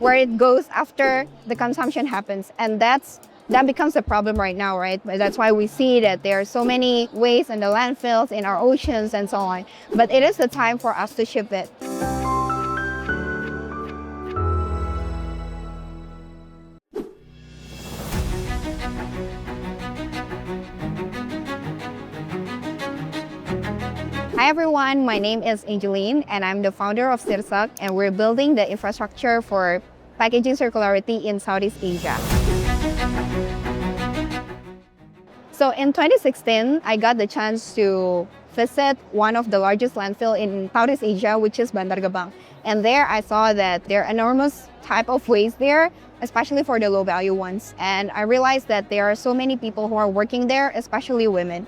where it goes after the consumption happens. And that becomes a problem right now, right? That's why we see that there are so many waste in the landfills, in our oceans, and so on. But it is the time for us to shift it. Hi everyone, my name is Angeline and I'm the founder of Sirsak, and we're building the infrastructure for packaging circularity in Southeast Asia. So in 2016, I got the chance to visit one of the largest landfill in Southeast Asia, which is Bantar Gebang. And there I saw that there are enormous type of waste there, especially for the low value ones. And I realized that there are so many people who are working there, especially women.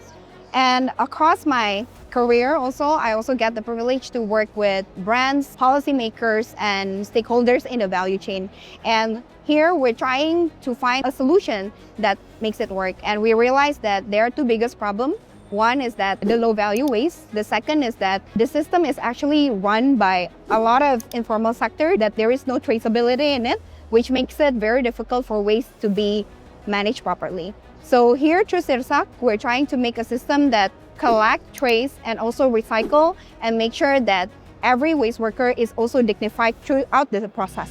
And across my career I also get the privilege to work with brands, policymakers, and stakeholders in the value chain. And here we're trying to find a solution that makes it work. And we realized that there are two biggest problems. One is that the low value waste. The second is that the system is actually run by a lot of informal sector, that there is no traceability in it, which makes it very difficult for waste to be managed properly. So here through Sirsak, we're trying to make a system that collect, trace, and also recycle, and make sure that every waste worker is also dignified throughout the process.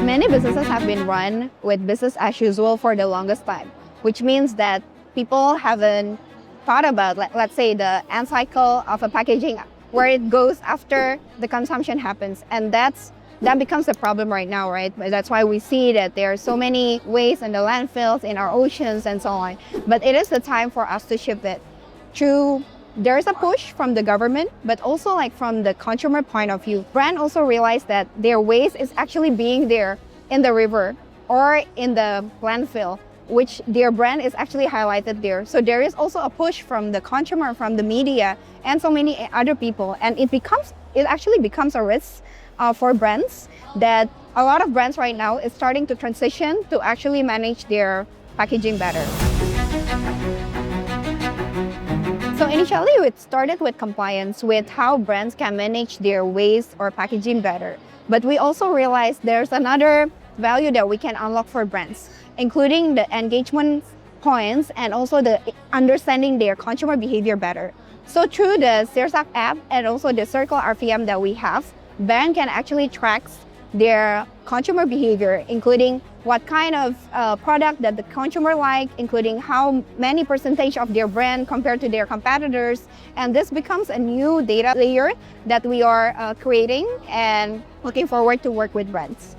Many businesses have been run with business as usual for the longest time, which means that people haven't thought about, let's say, the end cycle of a packaging, where it goes after the consumption happens. And that becomes a problem right now, right? That's why we see that there are so many waste in the landfills, in our oceans, and so on. But it is the time for us to shift it. There's a push from the government, but also like from the consumer point of view. Brand also realized that their waste is actually being there in the river or in the landfill, which their brand is actually highlighted there. So there is also a push from the consumer, from the media, and so many other people. And it actually becomes a risk for brands, that a lot of brands right now is starting to transition to actually manage their packaging better. So initially, it started with compliance, with how brands can manage their waste or packaging better. But we also realized there's another value that we can unlock for brands, including the engagement points and also the understanding their consumer behavior better. So through the Sirsak app and also the Circle RPM that we have, brand can actually track their consumer behavior, including what kind of product that the consumer like, including how many percentage of their brand compared to their competitors. And this becomes a new data layer that we are creating and looking forward to work with brands.